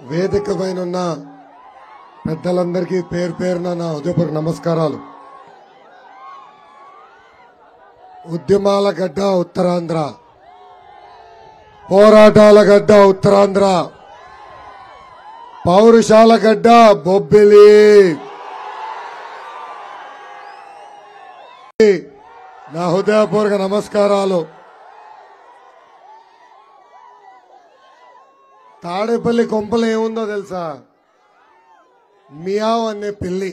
వేదిక పైన ఉన్న పెద్దలందరికీ పేరు పేరున నా హృదయపూర్వక నమస్కారాలు. ఉద్యమాల గడ్డ ఉత్తరాంధ్ర, పోరాటాల గడ్డ ఉత్తరాంధ్ర, పౌరుషాల గడ్డ బొబ్బిలి. నా హృదయపూర్వక నమస్కారాలు. తాడేపల్లి కొంపలు ఏముందో తెలుసా? మియావ్ అనే పిల్లి.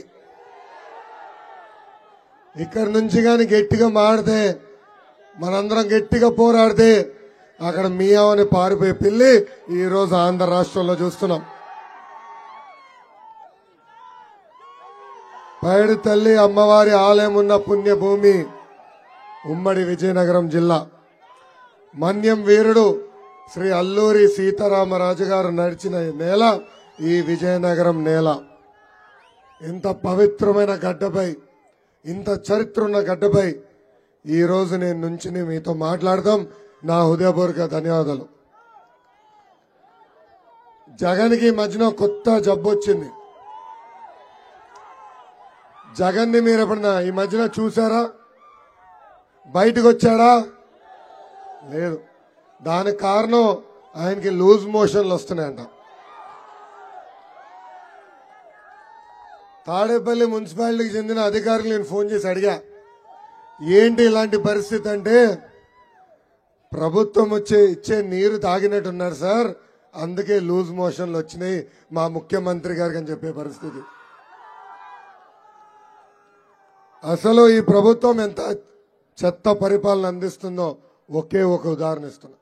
ఇక్కడి నుంచి కానీ గట్టిగా మాడితే, మనందరం గట్టిగా పోరాడితే అక్కడ మియావ్ అని పారిపోయే పిల్లి ఈరోజు ఆంధ్ర రాష్ట్రంలో చూస్తున్నాం. పైడి తల్లి అమ్మవారి ఆలయం ఉన్న పుణ్యభూమి ఉమ్మడి విజయనగరం జిల్లా. మన్యం వీరుడు శ్రీ అల్లూరి సీతారామరాజు గారు నడిచిన నేల ఈ విజయనగరం నేల. ఇంత పవిత్రమైన గడ్డపై, ఇంత చరిత్ర ఉన్న గడ్డపై ఈరోజు నేను నుంచి మీతో మాట్లాడదాం. నా హృదయపూర్వక ధన్యవాదాలు. జగన్కి మధ్యన కొత్త జబ్బు వచ్చింది. జగన్ని మీరు ఎప్పుడన్నా ఈ మధ్యన చూసారా? బయటకు వచ్చాడా? లేదు. దానికి కారణం ఆయనకి లూజ్ మోషన్లు వస్తున్నాయంట. తాడేపల్లి మున్సిపాలిటీకి చెందిన అధికారులు నేను ఫోన్ చేసి అడిగా, ఏంటి ఇలాంటి పరిస్థితి అంటే, ప్రభుత్వం ఇచ్చే నీరు తాగినట్టున్నారు సార్, అందుకే లూజ్ మోషన్లు వచ్చినాయి మా ముఖ్యమంత్రి గారికి అని చెప్పే పరిస్థితి. అసలు ఈ ప్రభుత్వం ఎంత చెత్త పరిపాలన అందిస్తుందో ఒకే ఒక ఉదాహరణ ఇస్తున్నా.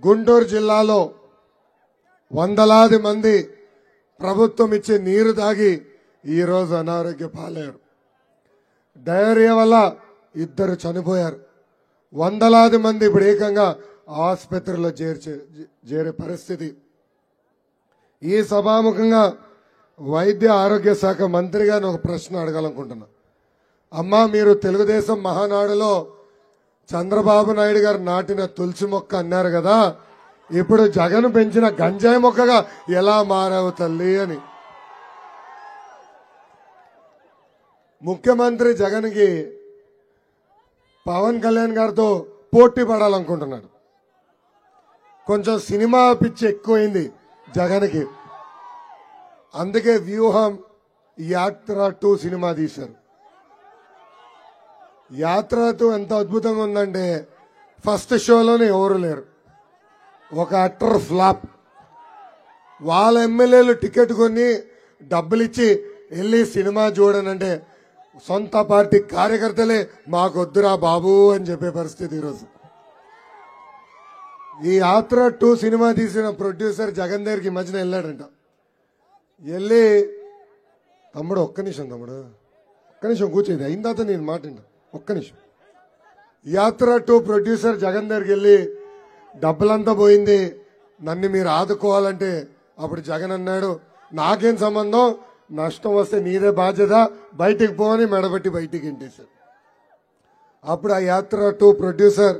గుంటూరు జిల్లాలో వందలాది మంది ప్రభుత్వం ఇచ్చే నీరు తాగి ఈరోజు అనారోగ్య పాలయ్యారు. డయేరియా వల్ల 2 చనిపోయారు. వందలాది మంది ఇప్పుడు ఏకంగా ఆసుపత్రిలో చేరే పరిస్థితి. ఈ సభాముఖంగా వైద్య ఆరోగ్య శాఖ మంత్రి గారిని ఒక ప్రశ్న అడగాలనుకుంటున్నా. అమ్మా, మీరు తెలుగుదేశం మహానాడులో చంద్రబాబు నాయుడు గారు నాటిన తులసి మొక్క అన్నారు కదా, ఇప్పుడు జగన్ పెంచిన గంజాయి మొక్కగా ఎలా మారావు తల్లి అని. ముఖ్యమంత్రి జగన్కి పవన్ కళ్యాణ్ గారితో పోటీ పడాలనుకుంటున్నాడు. కొంచెం సినిమా పిచ్చి ఎక్కువైంది జగన్కి. అందుకే వ్యూహం యాత్ర 2 సినిమా తీశారు. యాత్ర 2 ఎంత అద్భుతంగా ఉందంటే, ఫస్ట్ షోలోనే ఎవరు లేరు, ఒక అట్టర్ ఫ్లాప్. వాళ్ళ ఎమ్మెల్యేలు టికెట్ కొని డబ్బులు ఇచ్చి వెళ్ళి సినిమా చూడనంటే సొంత పార్టీ కార్యకర్తలే మాకొద్దురా బాబు అని చెప్పే పరిస్థితి ఈరోజు. ఈ యాత్ర 2 సినిమా తీసిన ప్రొడ్యూసర్ జగన్ దగ్గరికి ఈ మధ్యన వెళ్ళాడంట. వెళ్ళి, తమ్ముడు ఒక్క నిమిషం కూర్చోది అయిన తర్వాత నేను మాట్లాడినా, ఒక్క నిమిషం. యాత్ర 2 ప్రొడ్యూసర్ జగన్ దగ్గరికి వెళ్ళి, డబ్బులంతా పోయింది, నన్ను మీరు ఆదుకోవాలంటే అప్పుడు జగన్ అన్నాడు, నాకేం సంబంధం, నష్టం వస్తే నీదే బాధ్యత, బయటికి పోని మెడబెట్టి బయటికి ఇంటేశారు. అప్పుడు ఆ యాత్ర 2 ప్రొడ్యూసర్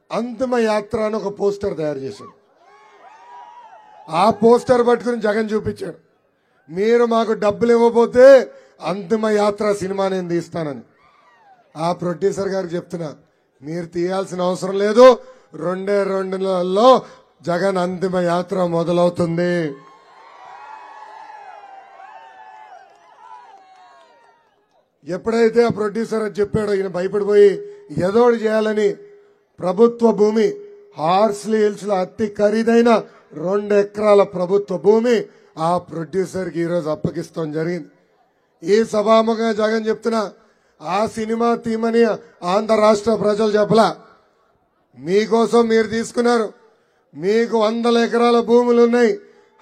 అంతిమ యాత్ర అని ఒక పోస్టర్ తయారు చేశాడు. ఆ పోస్టర్ పట్టుకుని జగన్ చూపించాడు, మీరు మాకు డబ్బులు ఇవ్వబోతే అంతిమ యాత్ర సినిమా నేను తీస్తానని. ఆ ప్రొడ్యూసర్ గారికి చెప్తున్నా, మీరు తీయాల్సిన అవసరం లేదు, 2 నెలల్లో జగన్ అంతిమ యాత్ర మొదలవుతుంది. ఎప్పుడైతే ఆ ప్రొడ్యూసర్ అని చెప్పాడో ఈయన భయపడిపోయి ఏదోటి చేయాలని ప్రభుత్వ భూమి, హార్స్లీ హిల్స్ లో అతి ఖరీదైన 2 ఎకరాల ప్రభుత్వ భూమి ఆ ప్రొడ్యూసర్కి ఈరోజు అప్పగిస్తాం జరిగింది. ఈ సభాముఖంగా జగన్ చెప్తున్నా, ఆ సినిమా తీమని ఆంధ్ర రాష్ట్ర ప్రజలు చెప్పలా, మీకోసం మీరు తీసుకున్నారు. మీకు 100 ఎకరాల భూములు ఉన్నాయి.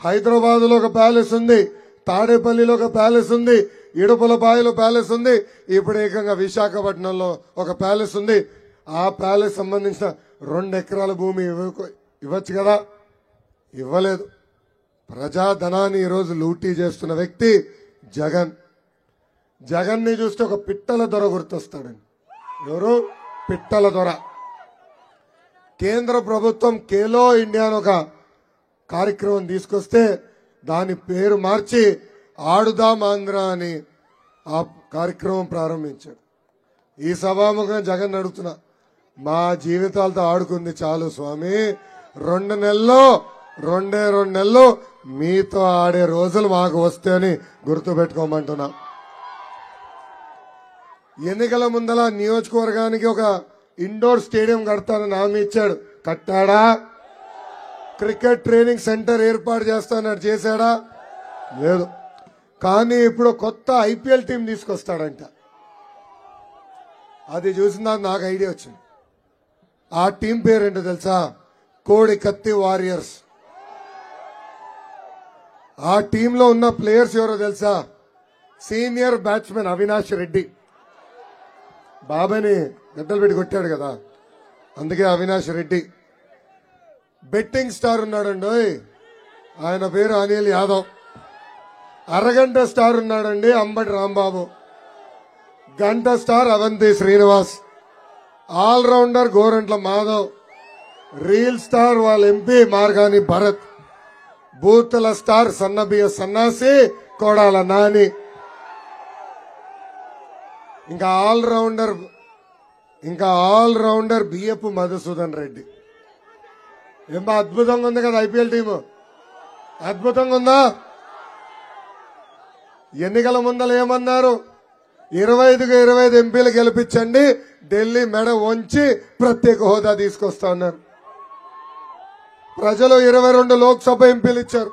హైదరాబాద్ లో ఒక ప్యాలెస్ ఉంది, తాడేపల్లిలో ఒక ప్యాలెస్ ఉంది, ఇడుపులపాయలో ప్యాలెస్ ఉంది, ఇప్పుడు ఏకంగా విశాఖపట్నంలో ఒక ప్యాలెస్ ఉంది. ఆ ప్యాలెస్ సంబంధించిన 2 ఎకరాల భూమి ఇవ్వచ్చు కదా, ఇవ్వలేదు. ప్రజాధనాన్ని ఈరోజు లూటీ చేస్తున్న వ్యక్తి జగన్. జగన్ని చూస్తే ఒక పిట్టల దొర గుర్తొస్తాడండి. ఎవరు? పిట్టల దొర. కేంద్ర ప్రభుత్వం ఖేలో ఇండియా అని ఒక కార్యక్రమం తీసుకొస్తే దాని పేరు మార్చి ఆడుదాం ఆంధ్ర అని ఆ కార్యక్రమం ప్రారంభించాడు. ఈ సభాముఖం జగన్ అడుగుతున్నా, మా జీవితాలతో ఆడుకుంది చాలు స్వామి, 2 నెలల్లో మీతో ఆడే రోజులు మాకు వస్తే అని గుర్తుపెట్టుకోమంటున్నా. ఎన్నికల ముందల నియోజకవర్గానికి ఒక ఇండోర్ స్టేడియం కడతానని హామీ ఇచ్చాడు. కట్టాడా? క్రికెట్ ట్రైనింగ్ సెంటర్ ఏర్పాటు చేస్తానని చేశాడా? లేదు. కానీ ఇప్పుడు కొత్త ఐపీఎల్ టీం తీసుకొస్తాడంట. అది చూసిన నాకు ఐడియా వచ్చింది. ఆ టీం పేరేంటో తెలుసా? కోడి కత్తి వారియర్స్. ఆ టీంలో ఉన్న ప్లేయర్స్ ఎవరో తెలుసా? Senior batsmen Avinash Reddy. బాబాని గడ్డలు పెట్టి కొట్టాడు కదా, అందుకే అవినాష్ రెడ్డి. బెట్టింగ్ స్టార్ ఉన్నాడండి, ఆయన పేరు అనిల్ యాదవ్. అరగంట స్టార్ ఉన్నాడండి, అంబటి రాంబాబు. గంట star Avanthi Srinivas. All rounder Gorantla Madhav. Reel star వాళ్ళ ఎంపీ మార్గాని భరత్. బూతుల స్టార్ సన్నబియ్య సన్నాసి కోడాల నాని. ఇంకా ఆల్రౌండర్ బియ్యపు మధుసూదన్ రెడ్డి. ఏమో అద్భుతంగా ఉంది కదా ఐపీఎల్ టీము, అద్భుతంగా ఉందా? ఎన్నికల ముందల ఏమన్నారు? 25కు 25 ఎంపీలు గెలిపించండి, ఢిల్లీ మెడ వంచి ప్రత్యేక హోదా తీసుకొస్తా ఉన్నారు. ప్రజలు 22 లోక్సభ ఎంపీలు ఇచ్చారు,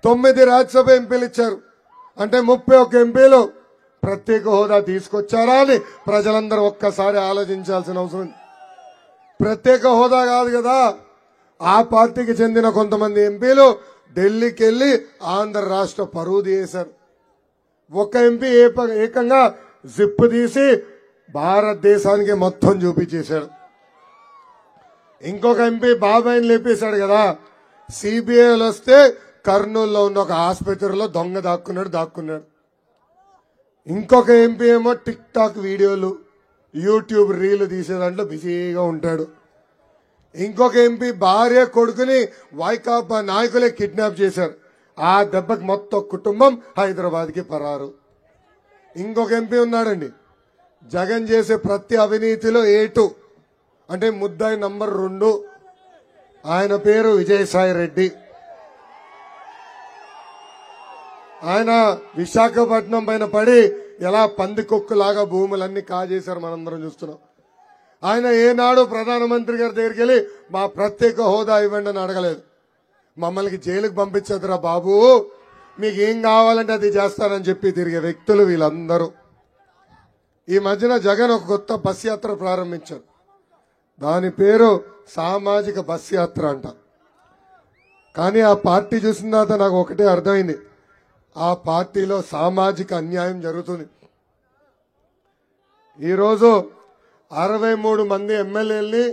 9 రాజ్యసభ ఎంపీలు ఇచ్చారు. అంటే 31 ఎంపీలు ప్రత్యేక హోదా తీసుకొచ్చారా అని ప్రజలందరూ ఒక్కసారి ఆలోచించాల్సిన అవసరం. ప్రత్యేక హోదా కాదు కదా, ఆ పార్టీకి చెందిన కొంతమంది ఎంపీలు ఢిల్లీకి వెళ్లి ఆంధ్ర రాష్ట్ర పరువు తీశారు. ఒక ఎంపీ ఏకంగా జిప్ తీసి భారతదేశానికి మొత్తం చూపించేశాడు. ఇంకొక ఎంపీ బాబాయిని లేపేశాడు కదా. సిబిఐలు వస్తే కర్నూలులో ఉన్న ఒక ఆసుపత్రిలో దొంగ దాక్కున్నాడు. ఇంకొక ఎంపీ ఏమో టిక్ టాక్ వీడియోలు, యూట్యూబ్ రీలు తీసేదాంట్లో బిజీగా ఉంటాడు. ఇంకొక ఎంపీ భార్య కొడుకుని వైకాపా నాయకులే కిడ్నాప్ చేశారు. ఆ దెబ్బకి మొత్తం కుటుంబం హైదరాబాద్కి పరారు. ఇంకొక ఎంపీ ఉన్నాడండి, జగన్ చేసే ప్రతి అవినీతిలో A2 అంటే ముద్దాయి నంబర్ 2. ఆయన పేరు విజయసాయి రెడ్డి. ఆయన విశాఖపట్నం పైన పడి ఎలా పందికొక్కులాగా భూములన్నీ కాజేశారు, మనందరం చూస్తున్నాం. ఆయన ఏనాడు ప్రధానమంత్రి గారి దగ్గరికి వెళ్ళి మా ప్రత్యేక హోదా ఇవ్వండి అని అడగలేదు. మమ్మల్ని జైలుకు పంపించదురా బాబు, మీకు ఏం కావాలంటే అది చేస్తానని చెప్పి తిరిగే వ్యక్తులు వీళ్ళందరూ. ఈ మధ్యన జగన్ ఒక కొత్త బస్ యాత్ర ప్రారంభించారు. దాని పేరు సామాజిక బస్ యాత్ర అంట. కానీ ఆ పార్టీ చూసిన తర్వాత నాకు ఒకటే అర్థమైంది, ఆ పార్టీలో సామాజిక అన్యాయం జరుగుతుంది. ఈరోజు 63 మంది ఎమ్మెల్యేలని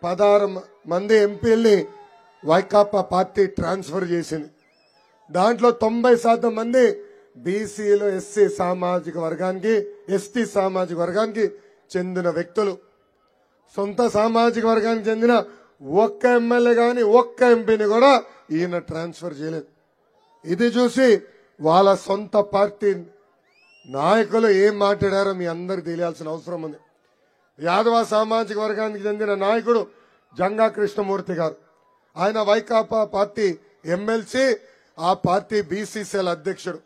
16 మంది ఎంపీల్ని వైకాపా పార్టీ ట్రాన్స్ఫర్ చేసింది. దాంట్లో 90% మంది బీసీలు, ఎస్టీ సామాజిక వర్గానికి చెందిన వ్యక్తులు. సొంత సామాజిక వర్గానికి చెందిన ఒక్క ఎమ్మెల్యే గాని ఒక్క ఎంపీని కూడా ఈయన ట్రాన్స్ఫర్ చేయలేదు. ఇది చూసి వాళ్ళ సొంత పార్టీ నాయకులు ఏం మాట్లాడారో మీ అందరికి తెలియాల్సిన అవసరం ఉంది. యాదవ సామాజిక వర్గానికి చెందిన నాయకుడు జంగా కృష్ణమూర్తి గారు, ఆయన వైకాపా పార్టీ ఎమ్మెల్సీ, ఆ పార్టీ బీసీసీఎల్ అధ్యక్షుడు.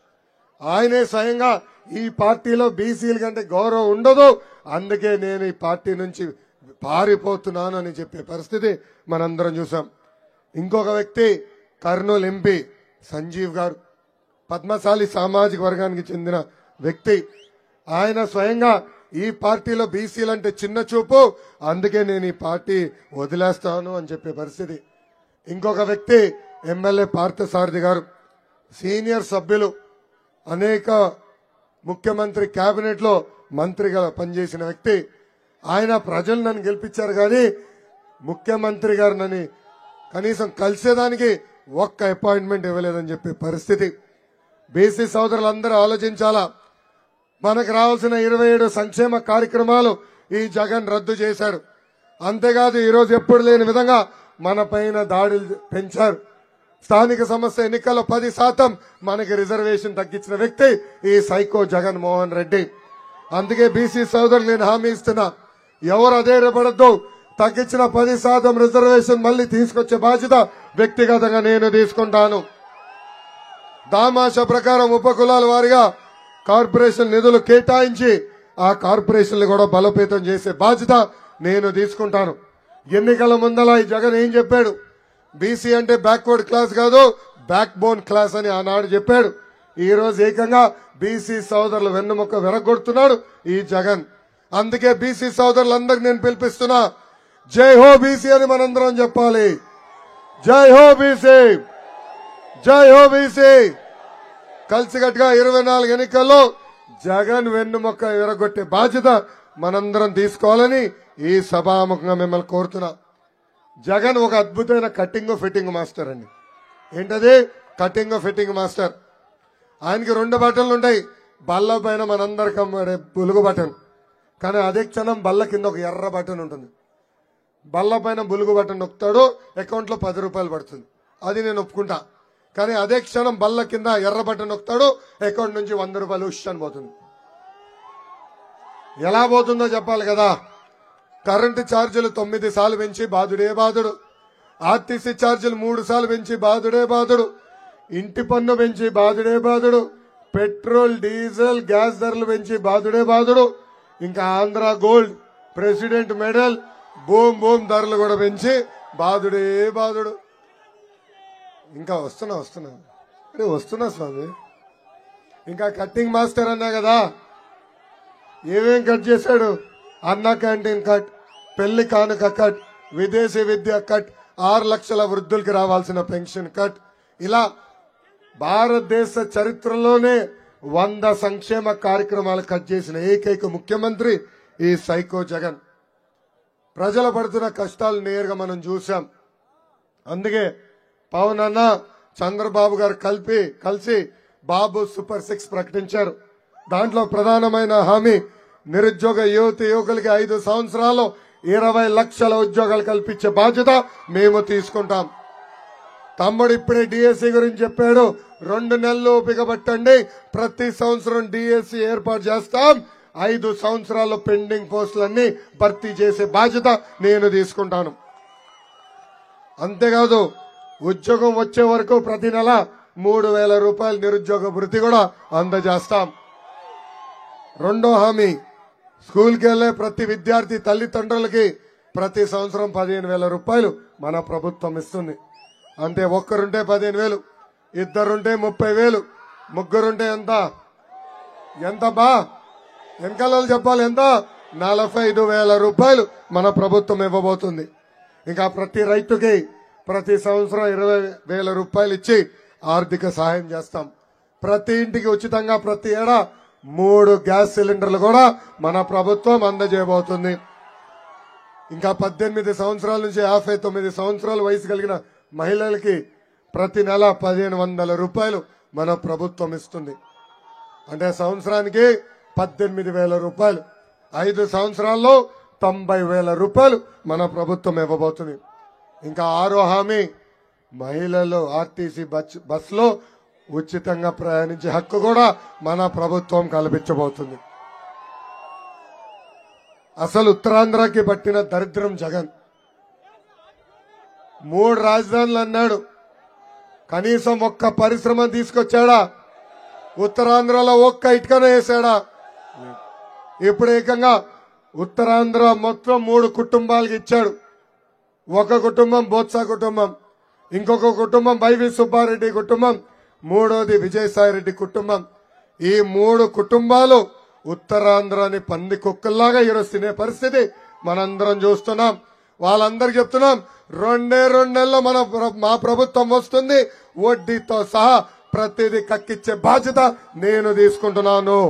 ఆయనే స్వయంగా ఈ పార్టీలో బీసీల కంటే గౌరవం ఉండదు, అందుకే నేను ఈ పార్టీ నుంచి పారిపోతున్నాను అని చెప్పే పరిస్థితి మనందరం చూసాం. ఇంకొక వ్యక్తి కర్నూలు ఎంపీ సంజీవ్ గారు, పద్మశాలి సామాజిక వర్గానికి చెందిన వ్యక్తి. ఆయన స్వయంగా ఈ పార్టీలో బీసీలంటే చిన్న చూపు, అందుకే నేను ఈ పార్టీ వదిలేస్తాను అని చెప్పే పరిస్థితి. ఇంకొక వ్యక్తి ఎమ్మెల్యే పార్థసారథి గారు, సీనియర్ సభ్యులు, అనేక ముఖ్యమంత్రి కేబినెట్ లో మంత్రిగా పనిచేసిన వ్యక్తి. ఆయన ప్రజలు నన్ను గెలిపించారు కానీ ముఖ్యమంత్రి గారు నన్ను కనీసం కలిసేదానికి ఒక్క అపాయింట్మెంట్ ఇవ్వలేదని చెప్పే పరిస్థితి. బీసీ సోదరులందరూ ఆలోచించాలా. మనకు రావాల్సిన 27 సంక్షేమ కార్యక్రమాలు ఈ జగన్ రద్దు చేశాడు. అంతేకాదు ఈరోజు ఎప్పుడు లేని విధంగా మన పైన దాడులు పెంచారు. స్థానిక సంస్థ ఎన్నికల్లో 10% మనకి రిజర్వేషన్ తగ్గించిన వ్యక్తి ఈ సైకో జగన్మోహన్ రెడ్డి. అందుకే బీసీ సోదరులు నేను హామీ ఇస్తున్నా, ఎవరు అధైర్యపడద్దు. తగ్గించిన 10% రిజర్వేషన్ మళ్ళీ తీసుకొచ్చే బాధ్యత వ్యక్తిగతంగా నేను తీసుకుంటాను. దామాష ప్రకారం ఉపకులాల వారిగా కార్పొరేషన్ నిధులు కేటాయించి ఆ కార్పొరేషన్లు కూడా బలోపేతం చేసే బాధ్యత నేను తీసుకుంటాను. ఎన్నికల ముందల ఈ జగన్ ఏం చెప్పాడు? బీసీ అంటే బ్యాక్వర్డ్ క్లాస్ కాదు, బ్యాక్ బోన్ క్లాస్ అని ఆనాడు చెప్పాడు. ఈ రోజు ఏకంగా బీసీ సోదరులు వెన్నుముక్క విరగొడుతున్నాడు ఈ జగన్. అందుకే బీసీ సోదరులందరికీ నేను పిలిపిస్తున్నా, జై హో బీసీ అని మనందరం చెప్పాలి. జై హో బీసీ, జై హో బీసీ. కలిసికట్టుగా 24 ఎన్నికల్లో జగన్ వెన్నుముక్క విరగొట్టే బాధ్యత మనందరం తీసుకోవాలని ఈ సభాముఖంగా మిమ్మల్ని కోరుతున్నా. జగన్ ఒక అద్భుతమైన కటింగ్ ఫిట్టింగ్ మాస్టర్ అండి. ఏంటది? Cutting fitting master. ఆయనకి 2 బటన్లు ఉంటాయి. బల్ల పైన మనందరికీ బులుగు బటన్, కానీ అదే క్షణం బల్ల కింద ఒక ఎర్ర బటన్ ఉంటుంది. బల్ల పైన బులుగు బటన్ నొక్కుతాడు, అకౌంట్లో 10 రూపాయలు పడుతుంది. అది నేను ఒప్పుకుంటా. కానీ అదే క్షణం బల్ల కింద ఎర్ర బటన్ నొక్కుతాడు, అకౌంట్ నుంచి 100 రూపాయలు ఉష్ పోతుంది. ఎలా పోతుందో చెప్పాలి కదా. కరెంటు ఛార్జీలు 9 సార్లు పెంచి బాధుడే బాధుడు, ఆర్టీసీ ఛార్జీలు 3 సార్లు పెంచి బాధుడే బాధుడు, ఇంటి పన్ను పెంచి బాధుడే బాధుడు, పెట్రోల్ డీజిల్ గ్యాస్ ధరలు పెంచి బాధుడే బాధుడు, ఇంకా Andhra gold president medal boom ధరలు కూడా పెంచి బాధుడే బాధుడు. ఇంకా వస్తున్నా స్వామి. ఇంకా కట్టింగ్ మాస్టర్ అన్నా కదా, ఏమేం కట్ చేశాడు? అన్న క్యాంటీన్ కట్, పెళ్లి కానుక కట్, విదేశీ విద్య కట్, 6 లక్షల వృద్ధులకి రావాల్సిన పెన్షన్ కట్. ఇలా భారతదేశ చరిత్రలోనే 100 సంక్షేమ కార్యక్రమాలు కట్ చేసిన ఏకైక ముఖ్యమంత్రి ఈ సైకో జగన్. ప్రజలు పడుతున్న కష్టాలు నేరుగా మనం చూసాం. అందుకే పవన్ అన్న చంద్రబాబు గారు కలిసి బాబు సూపర్ 6 ప్రకటించారు. దాంట్లో ప్రధానమైన హామీ నిరుద్యోగ యువకులకి 5 సంవత్సరాల్లో 20 లక్షల ఉద్యోగాలు కల్పించే బాధ్యత మేము తీసుకుంటాం. తమ్ముడు ఇప్పుడే డిఎస్సి గురించి చెప్పాడు. 2 నెలలు ఓపిక పట్టండి, ప్రతి సంవత్సరం డిఎస్సి ఏర్పాటు చేస్తాం. 5 సంవత్సరాల్లో పెండింగ్ పోస్టులన్నీ భర్తీ చేసే బాధ్యత నేను తీసుకుంటాను. అంతేకాదు, ఉద్యోగం వచ్చే వరకు ప్రతి నెల 3,000 రూపాయల నిరుద్యోగ భృతి కూడా అందజేస్తాం. రెండో హామీ, స్కూల్కి వెళ్లే ప్రతి విద్యార్థి తల్లిదండ్రులకి ప్రతి సంవత్సరం 15,000 రూపాయలు మన ప్రభుత్వం ఇస్తుంది. అంటే ఒక్కరుంటే 15,000, ఇద్దరుంటే 30,000, ముగ్గురుంటే ఎంత బా వెనకాల చెప్పాలి, ఎంత? 45,000 రూపాయలు మన ప్రభుత్వం ఇవ్వబోతుంది. ఇంకా ప్రతి రైతుకి ప్రతి సంవత్సరం 20,000 రూపాయలు ఇచ్చి ఆర్థిక సహాయం చేస్తాం. ప్రతి ఇంటికి ఉచితంగా ప్రతి ఏడా 3 గ్యాస్ సిలిండర్లు కూడా మన ప్రభుత్వం అందజేయబోతుంది. ఇంకా 18 సంవత్సరాల నుంచి 59 సంవత్సరాల వయసు కలిగిన మహిళలకి ప్రతి నెల 1,500 రూపాయలు మన ప్రభుత్వం ఇస్తుంది. అంటే సంవత్సరానికి 18,000 రూపాయలు, 5 సంవత్సరాల్లో 90,000 రూపాయలు మన ప్రభుత్వం ఇవ్వబోతుంది. ఇంకా 6వ హామీ, మహిళలు ఆర్టీసీ బస్సులో ఉచితంగా ప్రయాణించే హక్కు కూడా మన ప్రభుత్వం కల్పించబోతుంది. అసలు ఉత్తరాంధ్రకి పట్టిన దరిద్రం జగన్. 3 రాజధానులు అన్నాడు, కనీసం ఒక్క పరిశ్రమ తీసుకొచ్చాడా? ఉత్తరాంధ్రలో ఒక్క ఇటుకనే వేసాడా? ఇప్పుడు ఏకంగా ఉత్తరాంధ్ర మొత్తం 3 కుటుంబాలకి ఇచ్చాడు. ఒక కుటుంబం బొత్స కుటుంబం, ఇంకొక కుటుంబం వైవి సుబ్బారెడ్డి కుటుంబం, మూడోది విజయసాయిరెడ్డి కుటుంబం. ఈ 3 కుటుంబాలు ఉత్తరాంధ్రాని పంది కుక్కల్లాగా ఈరోజు తినే పరిస్థితి మనందరం చూస్తున్నాం. వాళ్ళందరికీ చెప్తున్నాం, 2 నెలల్లో మా ప్రభుత్వం వస్తుంది, వడ్డీతో సహా ప్రతిదీ కక్కిచ్చే బాధ్యత నేను తీసుకుంటున్నాను.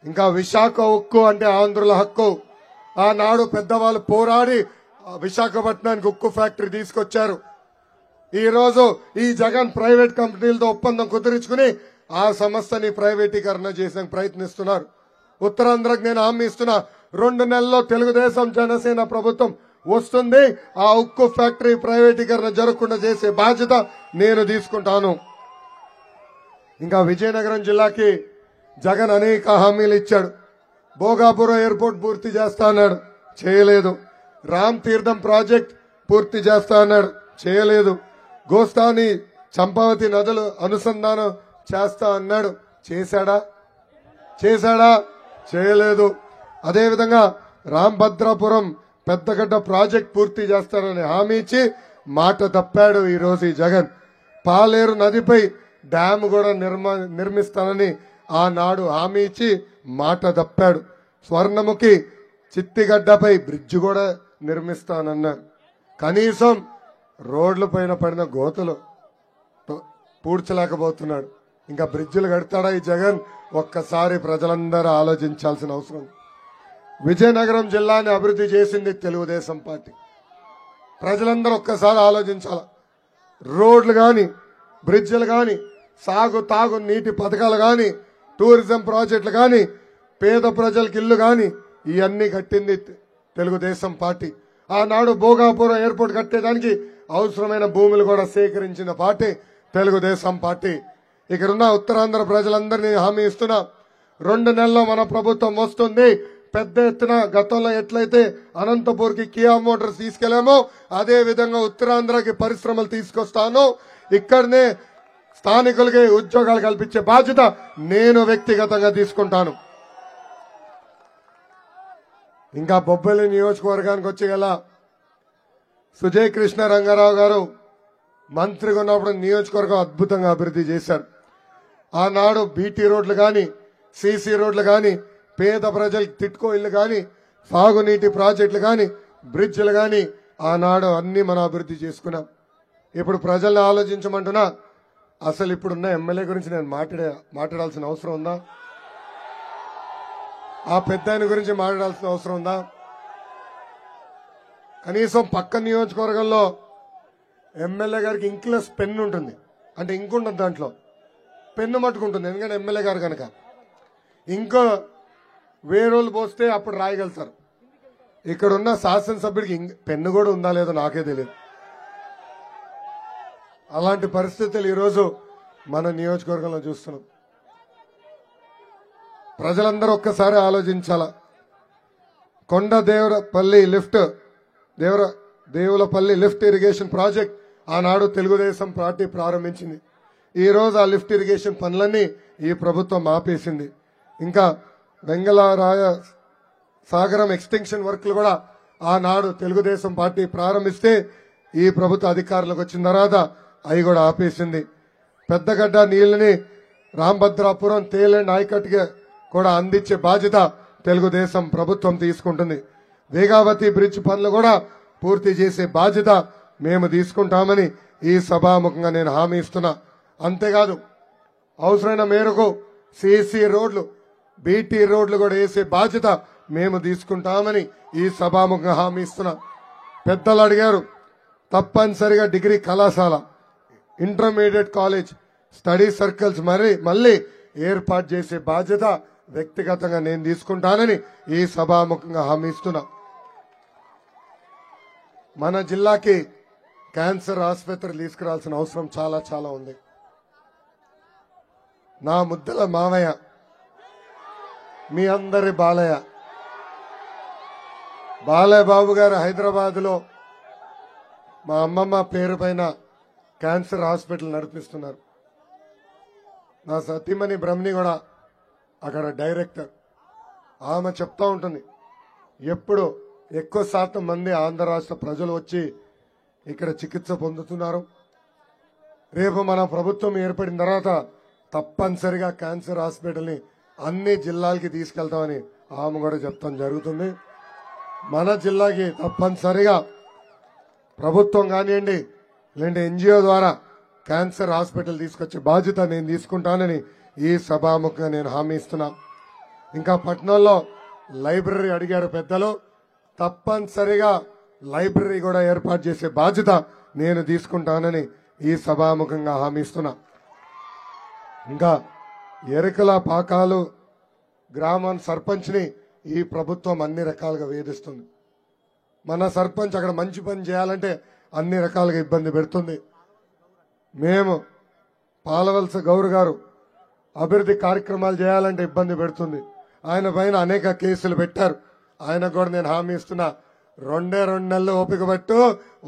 ఇంకా విశాఖ ఉక్కు అంటే ఆంధ్రుల హక్కు. ఆనాడు పెద్దవాళ్ళు పోరాడి విశాఖపట్నానికి ఉక్కు ఫ్యాక్టరీ తీసుకొచ్చారు. ఈ రోజు ఈ జగన్ ప్రైవేట్ కంపెనీలతో ఒప్పందం కుదుర్చుకుని ఆ సంస్థని ప్రైవేటీకరణ చేసే ప్రయత్నిస్తున్నారు. ఉత్తరాంధ్రకు నేను హామీ ఇస్తున్నా, 2 నెలల్లో తెలుగుదేశం జనసేన ప్రభుత్వం వస్తుంది. ఆ ఉక్కు ఫ్యాక్టరీ ప్రైవేటీకరణ జరగకుండా చేసే బాధ్యత నేను తీసుకుంటాను. ఇంకా విజయనగరం జిల్లాకి జగన్ అనేక హామీలు ఇచ్చాడు. భోగాపురం ఎయిర్పోర్ట్ పూర్తి చేస్తా అన్నాడు, చేయలేదు. రామ్ తీర్థం ప్రాజెక్ట్ పూర్తి చేస్తా అన్నాడు, చేయలేదు. గోస్తాని చంపావతి నదులు అనుసంధానం చేస్తా అన్నాడు, చేశాడా? చేయలేదు. అదేవిధంగా రాంభద్రాపురం పెద్దగడ్డ ప్రాజెక్ట్ పూర్తి చేస్తానని హామీ ఇచ్చి మాట తప్పాడు ఈరోజు ఈ జగన్. పాలేరు నదిపై డ్యామ్ కూడా నిర్మిస్తానని ఆనాడు హామీ ఇచ్చి మాట తప్పాడు. స్వర్ణముఖి చిత్తిగడ్డపై బ్రిడ్జ్ కూడా నిర్మిస్తానన్నారు. కనీసం రోడ్ల పైన పడిన గోతులు పూడ్చలేకపోతున్నాడు. ఇంకా బ్రిడ్జిలు కడతాడా ఈ జగన్? ఒక్కసారి ప్రజలందరూ ఆలోచించాల్సిన అవసరం. విజయనగరం జిల్లాని అభివృద్ధి చేసింది తెలుగుదేశం పార్టీ. ప్రజలందరూ ఒక్కసారి ఆలోచించాల. రోడ్లు గాని, బ్రిడ్జిలు గాని, సాగు తాగు నీటి పథకాలు గాని, టూరిజం ప్రాజెక్టులు గాని, పేద ప్రజలకు ఇల్లు గాని ఇవన్నీ కట్టింది తెలుగుదేశం పార్టీ. ఆనాడు భోగాపురం ఎయిర్పోర్ట్ కట్టేదానికి అవసరమైన భూములు కూడా సేకరించిన పార్టీ తెలుగుదేశం పార్టీ. ఇక్కడున్న ఉత్తరాంధ్ర ప్రజలందరినీ హామీ ఇస్తున్నా, 2 నెలల్లో మన ప్రభుత్వం వస్తుంది. పెద్ద ఎత్తున గతంలో ఎట్లయితే అనంతపూర్కి కియా మోటార్స్ తీసుకెళ్లామో అదే విధంగా ఉత్తరాంధ్రకి పరిశ్రమలు తీసుకొస్తాను. ఇక్కడనే స్థానికులకి ఉద్యోగాలు కల్పించే బాధ్యత నేను వ్యక్తిగతంగా తీసుకుంటాను. ఇంకా బొబ్బిలి నియోజకవర్గానికి వచ్చి గల సుజయ్ కృష్ణ రంగారావు గారు మంత్రిగా ఉన్నప్పుడు నియోజకవర్గం అద్భుతంగా అభివృద్ధి చేశారు. ఆనాడు బీటీ రోడ్లు గాని, సీసీ రోడ్లు గాని, పేద ప్రజలకు తిట్కో ఇళ్లు గాని, సాగునీటి ప్రాజెక్టులు గాని, బ్రిడ్జ్లు గాని ఆనాడు అన్ని మనం అభివృద్ధి చేసుకున్నాం. ఇప్పుడు ప్రజల్ని ఆలోచించమంటున్నా, అసలు ఇప్పుడున్న ఎమ్మెల్యే గురించి నేను మాట్లాడాల్సిన అవసరం ఉందా? ఆ పెద్ద ఆయన గురించి మాట్లాడాల్సిన అవసరం ఉందా? కనీసం పక్క నియోజకవర్గంలో ఎమ్మెల్యే గారికి ఇంక్లెస్ పెన్ ఉంటుంది, అంటే ఇంకు ఉంటుంది, దాంట్లో పెన్ను మట్టుకుంటుంది. ఎందుకంటే ఎమ్మెల్యే గారు కనుక ఇంకో వేరోళ్ళు పోస్తే అప్పుడు రాయగలుగుతారు. ఇక్కడున్న శాసనసభ్యుడికి పెన్ను కూడా ఉందా లేదో నాకే తెలియదు. అలాంటి పరిస్థితులు ఈరోజు మన నియోజకవర్గంలో చూస్తున్నాం. ప్రజలందరూ ఒక్కసారి ఆలోచించాల. కొండ దేవులపల్లి లిఫ్ట్ ఇరిగేషన్ ప్రాజెక్ట్ ఆనాడు తెలుగుదేశం పార్టీ ప్రారంభించింది. ఈ రోజు ఆ లిఫ్ట్ ఇరిగేషన్ పనులన్నీ ఈ ప్రభుత్వం ఆపేసింది. ఇంకా వెంగళరాయ సాగరం ఎక్స్టెన్షన్ వర్క్లు కూడా ఆనాడు తెలుగుదేశం పార్టీ ప్రారంభిస్తే ఈ ప్రభుత్వ అధికారులకు వచ్చిన తర్వాత అవి కూడా ఆపేసింది. పెద్దగడ్డ నీళ్లని రాంభద్రాపురం తేలండ్ ఆయకట్టుగా కూడా అందించే బాధ్యత తెలుగుదేశం ప్రభుత్వం తీసుకుంటుంది. వేగావతి బ్రిడ్జ్ పనులు కూడా పూర్తి చేసే బాధ్యత మేము తీసుకుంటామని ఈ సభాముఖంగా నేను హామీ ఇస్తున్నా. అంతేకాదు, అవసరమైన మేరకు సిసి రోడ్లు, బీటీ రోడ్లు కూడా వేసే బాధ్యత మేము తీసుకుంటామని ఈ సభాముఖంగా హామీ ఇస్తున్నా. పెద్దలు అడిగారు, తప్పనిసరిగా డిగ్రీ కళాశాల, ఇంటర్మీడియట్ కాలేజ్, స్టడీ సర్కిల్స్ మళ్ళీ ఏర్పాటు చేసే బాధ్యత వ్యక్తిగతంగా నేను తీసుకుంటానని ఈ సభాముఖంగా హామీ ఇస్తున్నా. మన జిల్లాకి క్యాన్సర్ ఆసుపత్రి తీసుకురావాల్సిన అవసరం చాలా చాలా ఉంది. నా ముద్దల మావయ్య, మీ అందరి బాలయ్య బాబు గారు హైదరాబాద్లో మా అమ్మమ్మ పేరు పైన క్యాన్సర్ హాస్పిటల్ నడిపిస్తున్నారు. నా సతీమణి బ్రహ్మణి కూడా అక్కడ డైరెక్టర్. ఆమె చెప్తా ఉంటుంది, ఎప్పుడు ఎక్కువ శాతం మంది ఆంధ్ర రాష్ట్ర ప్రజలు వచ్చి ఇక్కడ చికిత్స పొందుతున్నారు. రేపు మన ప్రభుత్వం ఏర్పడిన తర్వాత తప్పనిసరిగా క్యాన్సర్ హాస్పిటల్ని అన్ని జిల్లాలకి తీసుకెళ్తామని ఆమె కూడా చెప్తాం జరుగుతుంది. మన జిల్లాకి తప్పనిసరిగా ప్రభుత్వం కానివ్వండి, లేదంటే ఎన్జిఓ ద్వారా క్యాన్సర్ హాస్పిటల్ తీసుకొచ్చే బాధ్యత నేను తీసుకుంటానని ఈ సభాముఖంగా నేను హామీ ఇస్తున్నా. ఇంకా పట్నంలో లైబ్రరీ అడిగారు పెద్దలు, తప్పనిసరిగా లైబ్రరీ కూడా ఏర్పాటు చేసే బాధ్యత నేను తీసుకుంటానని ఈ సభాముఖంగా హామీ ఇస్తున్నా. ఇంకా ఎరకల పాకాలు గ్రామాన్ని సర్పంచ్ని ఈ ప్రభుత్వం అన్ని రకాలుగా వేధిస్తుంది. మన సర్పంచ్ అక్కడ మంచి పని చేయాలంటే అన్ని రకాలుగా ఇబ్బంది పెడుతుంది. మేము పాలవలస గౌరు గారు అభివృద్ధి కార్యక్రమాలు చేయాలంటే ఇబ్బంది పెడుతుంది. ఆయన పైన అనేక కేసులు పెట్టారు. ఆయనకు కూడా నేను హామీ ఇస్తున్నా, 2 నెలలు ఓపిక పట్టు,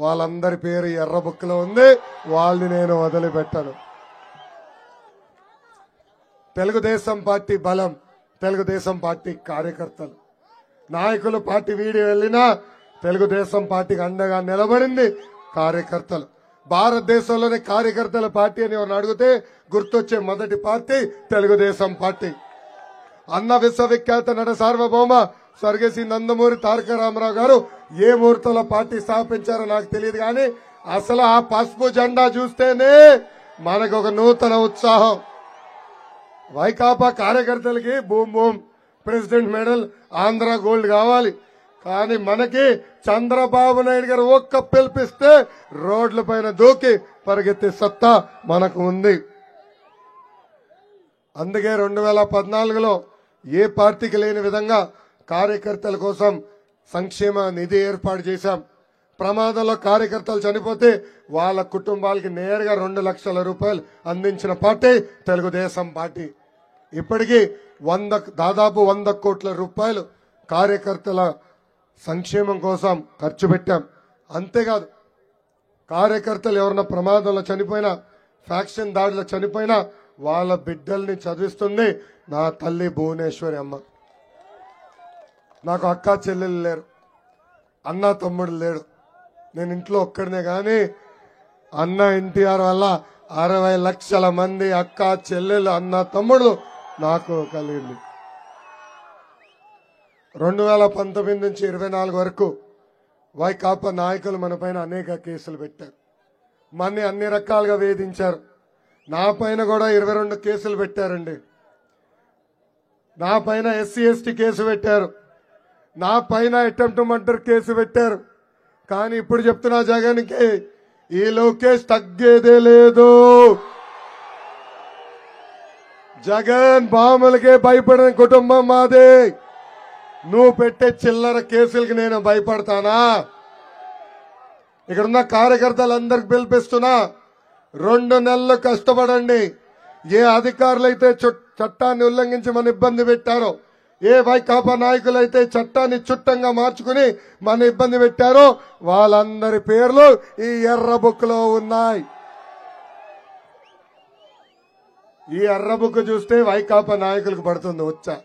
వాళ్ళందరి పేరు ఎర్ర బుక్లో ఉంది, వాళ్ళని నేను వదిలిపెట్టాను. తెలుగుదేశం పార్టీ బలం, తెలుగుదేశం పార్టీ కార్యకర్తలు. నాయకులు పార్టీ వీడి వెళ్ళినా తెలుగుదేశం పార్టీకి అండగా నిలబడింది కార్యకర్తలు. భారతదేశంలోని కార్యకర్తల పార్టీ అని ఎవరిని అడిగితే గుర్తొచ్చే మొదటి పార్టీ తెలుగుదేశం పార్టీ. అన్న విశ్వవిఖ్యాత నట సార్వభౌమ స్వర్గశ్రీ నందమూరి తారక రామారావు గారు ఏ ముహూర్తంలో పార్టీ స్థాపించారో నాకు తెలియదు, కానీ అసలు ఆ పసుపు జెండా చూస్తేనే మనకు ఒక నూతన ఉత్సాహం. వైకాపా కార్యకర్తలకి boom boom president medal, Andhra gold కావాలి, కానీ మనకి చంద్రబాబు నాయుడు గారు ఒక్క పిలిపిస్తే రోడ్ల పైన దూకి పరిగెత్తే సత్తా మనకు ఉంది. అందుకే 2014లో ఏ పార్టీకి లేని విధంగా కార్యకర్తల కోసం సంక్షేమ నిధి ఏర్పాటు చేశాం. ప్రమాదంలో కార్యకర్తలు చనిపోతే వాళ్ళ కుటుంబాలకి నేరుగా 2 లక్షల రూపాయలు అందించిన పార్టీ తెలుగుదేశం పార్టీ. ఇప్పటికీ దాదాపు 100 కోట్ల రూపాయలు కార్యకర్తల సంక్షేమం కోసం ఖర్చు పెట్టాం. అంతేకాదు, కార్యకర్తలు ఎవరన్నా ప్రమాదంలో చనిపోయినా, ఫ్యాక్షన్ దాడిలో చనిపోయినా వాళ్ళ బిడ్డల్ని చదివిస్తుంది నా తల్లి భువనేశ్వరి అమ్మ. నాకు అక్క చెల్లెలు లేరు, అన్న తమ్ముడు లేడు, నేను ఇంట్లో ఒక్కడినే. కానీ అన్న ఎన్టీఆర్ వల్ల 60 లక్షల మంది అక్క చెల్లెలు అన్న తమ్ముడు నాకు కలిగింది. 2019 నుంచి 24 వరకు వైకాపా నాయకులు మన పైన అనేక కేసులు పెట్టారు, మన్ని అన్ని రకాలుగా వేధించారు. నా పైన కూడా 22 కేసులు పెట్టారండి. నా పైన ఎస్సీ ఎస్టీ కేసు పెట్టారు, నా పైన అటెంప్ట్ మర్డర్ కేసు పెట్టారు. కానీ ఇప్పుడు చెప్తున్నా, జగన్కి ఈ లోకేష్ తగ్గేదే లేదు. జగన్ బాములకే భయపడిన కుటుంబం మాదే. నువ్వు పెట్టే చిల్లర కేసులకి నేను భయపడతానా? ఇక్కడున్న కార్యకర్తలందరికి పిలిపిస్తున్నా, 2 నెలలు కష్టపడండి. ఏ అధికారులైతే చట్టాన్ని ఉల్లంఘించి మన ఇబ్బంది పెట్టారో, ఏ వైకాపా నాయకులైతే చట్టాన్ని చుట్టంగా మార్చుకుని మన ఇబ్బంది పెట్టారో వాళ్ళందరి పేర్లు ఈ ఎర్ర బుక్ లో ఉన్నాయి. ఈ ఎర్ర బుక్ చూస్తే వైకాపా నాయకులకు పడుతుంది వచ్చా.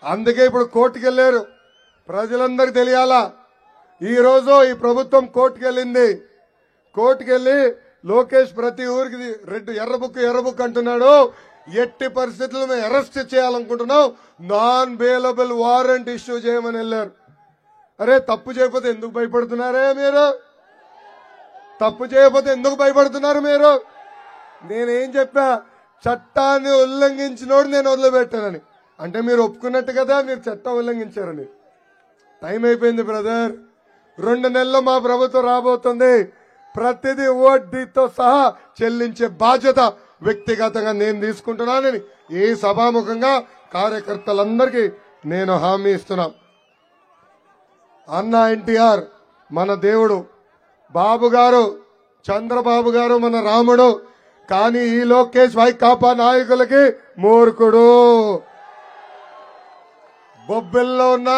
అందుకే ఇప్పుడు కోర్టుకు వెళ్ళారు. ప్రజలందరికీ తెలియాలా, ఈ రోజు ఈ ప్రభుత్వం కోర్టుకు వెళ్ళింది. కోర్టుకు వెళ్ళి లోకేష్ ప్రతి ఊరికి ఎర్ర బుక్ అంటున్నాడు. ఎట్టి పరిస్థితుల్లో మేము అరెస్ట్ చేయాలనుకుంటున్నాం, నాన్ బెయిలబుల్ వారెంట్ ఇష్యూ చేయమని వెళ్ళారు. అరే, తప్పు చేయకపోతే ఎందుకు భయపడుతున్నారే మీరు? తప్పు చేయకపోతే ఎందుకు భయపడుతున్నారు మీరు? నేనేం చెప్పా, చట్టాన్ని ఉల్లంఘించినోడు నేను వదిలిపెట్టానని. అంటే మీరు ఒప్పుకున్నట్టు కదా మీరు చట్టం ఉల్లంఘించారని. టైం అయిపోయింది బ్రదర్. 2 నెలల్లో మా ప్రభుత్వం రాబోతుంది. ప్రతిదీ వడ్డీతో సహా చెల్లించే బాధ్యత వ్యక్తిగతంగా నేను తీసుకుంటున్నానని ఈ సభాముఖంగా కార్యకర్తలందరికీ నేను హామీ ఇస్తున్నా. అన్న ఎన్టీఆర్ మన దేవుడు, బాబు గారు చంద్రబాబు గారు మన రాముడు. కానీ ఈ లోకేష్ వైకాపా నాయకులకి మూర్ఖుడు. బొబ్బిల్లో ఉన్న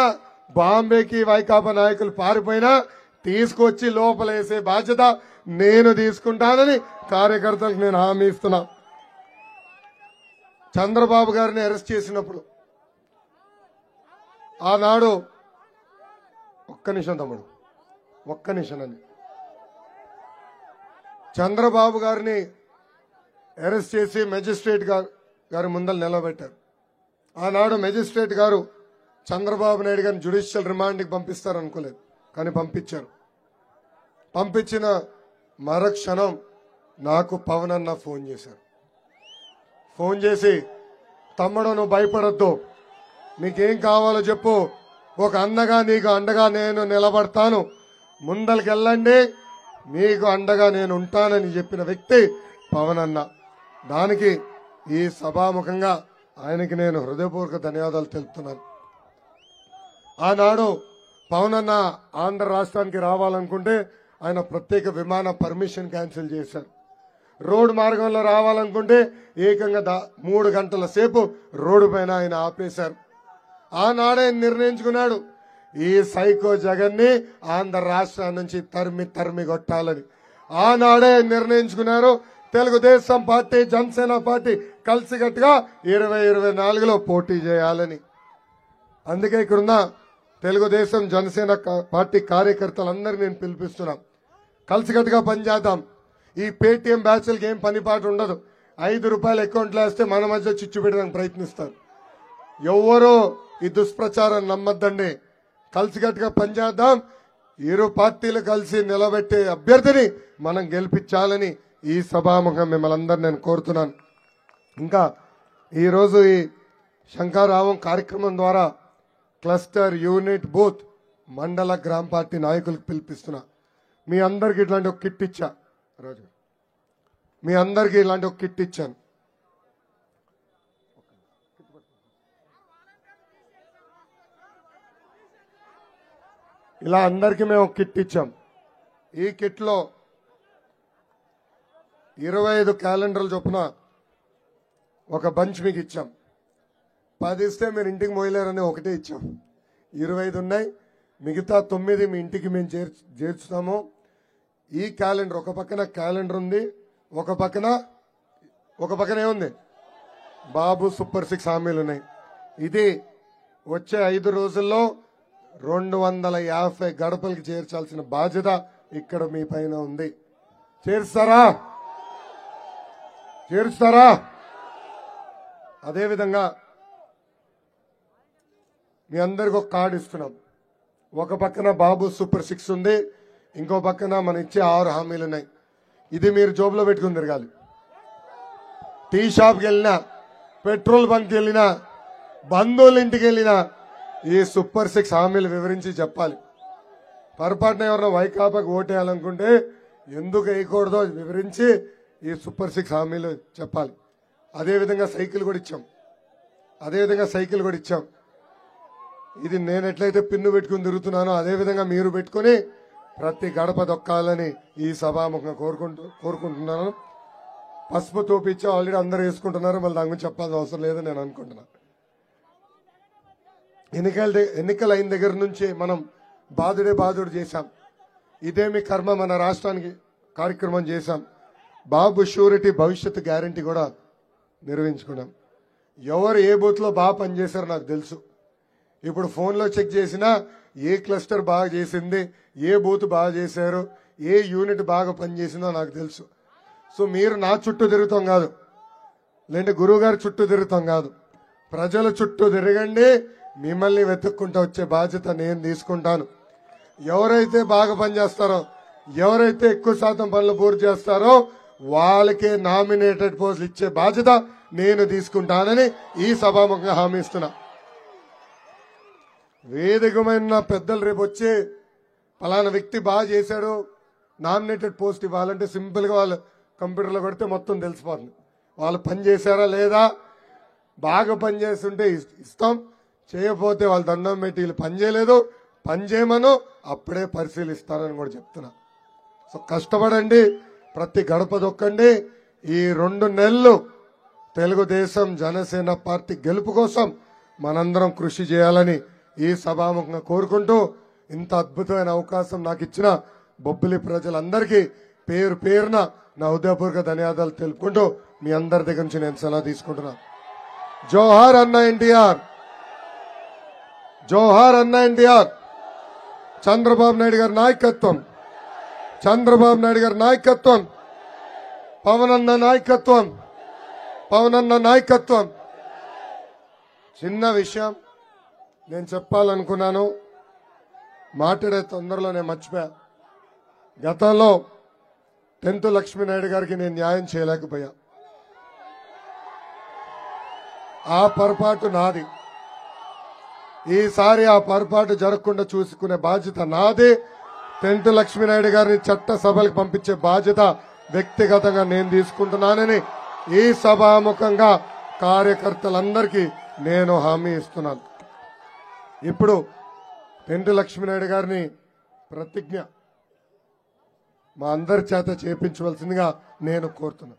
బాంబేకి వైకాపా నాయకులు పారిపోయినా తీసుకొచ్చి లోపల వేసే బాధ్యత నేను తీసుకుంటానని కార్యకర్తలకు నేను హామీ ఇస్తున్నా. చంద్రబాబు గారిని అరెస్ట్ చేసినప్పుడు ఆనాడు ఒక్క నిమిషం తమ్ముడు, ఒక్క నిమిషం అని చంద్రబాబు గారిని అరెస్ట్ చేసి మెజిస్ట్రేట్ గారి ముందర నిలబెట్టారు. ఆనాడు మెజిస్ట్రేట్ గారు చంద్రబాబు నాయుడు గారిని జ్యుడిషియల్ రిమాండ్కి పంపిస్తారు అనుకోలేదు, కానీ పంపించారు. పంపించిన మరుక్షణం నాకు పవన్ అన్న ఫోన్ చేశారు. ఫోన్ చేసి, తమ్ముడు నువ్వు భయపడొద్దు, నీకేం కావాలో చెప్పు, ఒక అన్నగా నీకు అండగా నేను నిలబడతాను, ముందరికి వెళ్ళండి, మీకు అండగా నేను ఉంటానని చెప్పిన వ్యక్తి పవన్ అన్న. దానికి ఈ సభాముఖంగా ఆయనకి నేను హృదయపూర్వక ధన్యవాదాలు తెలుపుతున్నాను. ఆనాడు పవన్ అన్న ఆంధ్ర రాష్ట్రానికి రావాలనుకుంటే ఆయన ప్రత్యేక విమాన పర్మిషన్ క్యాన్సిల్ చేశారు. రోడ్డు మార్గంలో రావాలనుకుంటే ఏకంగా 3 గంటల సేపు రోడ్డు పైన ఆయన ఆపేశారు. ఆనాడే నిర్ణయించుకున్నాడు ఈ సైకో జగన్ ని ఆంధ్ర రాష్ట్రం నుంచి తరిమి కొట్టాలని. ఆనాడే నిర్ణయించుకున్నారు. తెలుగుదేశం పార్టీ, జనసేన పార్టీ కలిసికట్టుగా 2024లో పోటీ చేయాలని. అందుకే ఇక్కడున్న తెలుగుదేశం జనసేన పార్టీ కార్యకర్తలందరినీ నేను పిలిపిస్తున్నా. కలిసికట్టుగా పనిచేద్దాం. ఈ పేటీఎం బ్యాచ్లకి ఏం పనిపాటు ఉండదు. 5 రూపాయలు అకౌంట్లో వేస్తే మన మధ్య చిచ్చు పెట్టడానికి ప్రయత్నిస్తారు. ఎవరో ఈ దుష్ప్రచారం నమ్మద్దండి. కలిసికట్టుగా పనిచేద్దాం. ఇరు పార్టీలు కలిసి నిలబెట్టే అభ్యర్థిని మనం గెలిపించాలని ఈ సభాముఖం మిమ్మల్ని అందరూ నేను కోరుతున్నాను. ఇంకా ఈరోజు ఈ శంఖారావం కార్యక్రమం ద్వారా క్లస్టర్, యూనిట్, బూత్, మండల, గ్రామ పార్టీ నాయకులకు పిలిపిస్తున్నా. మీ అందరికి ఇట్లాంటి ఒక కిట్ ఇచ్చా. రోజు మీ అందరికీ ఇలాంటి ఒక కిట్ ఇచ్చాను. ఇలా అందరికీ మేము ఒక కిట్ ఇచ్చాం. ఈ కిట్లో 25 క్యాలెండర్లు చొప్పున ఒక బంచ్ మీకు ఇచ్చాం. 10 ఇస్తే మీరు ఇంటికి మోయలేరని ఒకటే ఇచ్చాం. 25 ఉన్నాయి. మిగతా 9 మీ ఇంటికి మేము చేర్చుతాము. ఈ క్యాలెండర్ ఒక పక్కన క్యాలెండర్ ఉంది, ఒక పక్కన ఏముంది, బాబు సూపర్ 6 హామీలు ఉన్నాయి. ఇది వచ్చే 5 రోజుల్లో 250 గడపలకి చేర్చాల్సిన బాధ్యత ఇక్కడ మీ పైన ఉంది. చేరుస్తారా? అదేవిధంగా మీ అందరికి ఒక కార్డు ఇస్తున్నాం. ఒక పక్కన బాబు సూపర్ 6 ఉంది, ఇంకో పక్కన మన ఇచ్చే 6 హామీలు ఉన్నాయి. ఇది మీరు జోబులో పెట్టుకుని తిరగాలి. టీ షాప్కి వెళ్ళినా, పెట్రోల్ బంక్కి వెళ్ళినా, బంధువుల ఇంటికి వెళ్ళినా ఈ సూపర్ 6 హామీలు వివరించి చెప్పాలి. పొరపాటున ఎవరైనా వైకాపాకు ఓటేయాలనుకుంటే ఎందుకు వేయకూడదో వివరించి ఈ సూపర్ 6 హామీలు చెప్పాలి. అదేవిధంగా సైకిల్ కూడా ఇచ్చాం. ఇది నేను ఎట్లయితే పిన్ను పెట్టుకుని తిరుగుతున్నానో అదేవిధంగా మీరు పెట్టుకుని ప్రతి గడప దొక్కాలని ఈ సభాముఖంగా కోరుకుంటున్నాను. పసుపు తోపిచ్చా ఆల్రెడీ అందరూ వేసుకుంటున్నారు. మళ్ళీ దాని గురించి చెప్పాల్సిన అవసరం లేదని నేను అనుకుంటున్నాను. ఎన్నికలు అయిన దగ్గర నుంచి మనం బాధుడు చేశాం. ఇదేమి కర్మ మన రాష్ట్రానికి కార్యక్రమం చేశాం. బాబు షూరిటీ భవిష్యత్తు గ్యారంటీ కూడా నిర్వహించుకున్నాం. ఎవరు ఏ బూత్లో బాగా పనిచేశారో నాకు తెలుసు. ఇప్పుడు ఫోన్లో చెక్ చేసినా ఏ క్లస్టర్ బాగా చేసింది, ఏ బూత్ బాగా చేశారు, ఏ యూనిట్ బాగా పనిచేసిందో నాకు తెలుసు. సో మీరు నా చుట్టూ తిరుగుతాం కాదు, లేదంటే గురువు గారి చుట్టూ తిరుగుతాం కాదు, ప్రజల చుట్టూ తిరగండి. మిమ్మల్ని వెతుక్కుంటూ వచ్చే బాధ్యత నేను తీసుకుంటాను. ఎవరైతే బాగా పనిచేస్తారో, ఎవరైతే ఎక్కువ శాతం పనులు పూర్తి చేస్తారో వాళ్ళకే నామినేటెడ్ పోస్టులు ఇచ్చే బాధ్యత నేను తీసుకుంటానని ఈ సభాముఖంగా హామీ ఇస్తున్నా. వేదికమైన పెద్దలు రేపు వచ్చి పలానా వ్యక్తి బాగా చేశాడు, నామినేటెడ్ పోస్ట్ ఇవ్వాలంటే సింపుల్గా వాళ్ళు కంప్యూటర్లో కొడితే మొత్తం తెలిసిపోతుంది. వాళ్ళు పని చేశారా లేదా, బాగా పని చేస్తుంటే ఇస్తాం, చేయకపోతే వాళ్ళు దండం పెట్టి వీళ్ళు పని చేయలేదు, పని చేయమను, అప్పుడే పరిశీలిస్తారని కూడా చెప్తున్నా. సో కష్టపడండి, ప్రతి గడప దొక్కండి. ఈ 2 నెలలు తెలుగుదేశం జనసేన పార్టీ గెలుపు కోసం మనందరం కృషి చేయాలని ఈ సభాముఖంగా కోరుకుంటూ, ఇంత అద్భుతమైన అవకాశం నాకు ఇచ్చిన బొబ్బిలి ప్రజలందరికీ పేరు పేరున నా హృదయపూర్వక ధన్యవాదాలు తెలుపుకుంటూ మీ అందరి దగ్గర నుంచి నేను సలహా తీసుకుంటున్నాను. జోహార్ అన్న ఎన్టీఆర్, జోహార్ అన్న ఎన్టీఆర్. చంద్రబాబు నాయుడు గారి నాయకత్వం, చంద్రబాబు నాయుడు గారి నాయకత్వం, పవన్ అన్న నాయకత్వం, పవన్ అన్న నాయకత్వం. చిన్న విషయం నేను చెప్పాలనుకున్నాను, మాట్లాడే తొందరలో నేను మర్చిపోయా. గతంలో 10th లక్ష్మీనాయుడు గారికి నేను న్యాయం చేయలేకపోయా. ఆ పొరపాటు నాది. ఈసారి ఆ పొరపాటు జరగకుండా చూసుకునే బాధ్యత నాది. 10th లక్ష్మీనాయుడు గారిని చట్ట సభలకు పంపించే బాధ్యత వ్యక్తిగతంగా నేను తీసుకుంటున్నానని ఈ సభాముఖంగా కార్యకర్తలందరికీ నేను హామీ ఇస్తున్నాను. ఇప్పుడు పెంటు లక్ష్మీనాయుడు గారిని ప్రతిజ్ఞ మా అందరి చేత చేపించవలసిందిగా నేను కోరుతున్నా.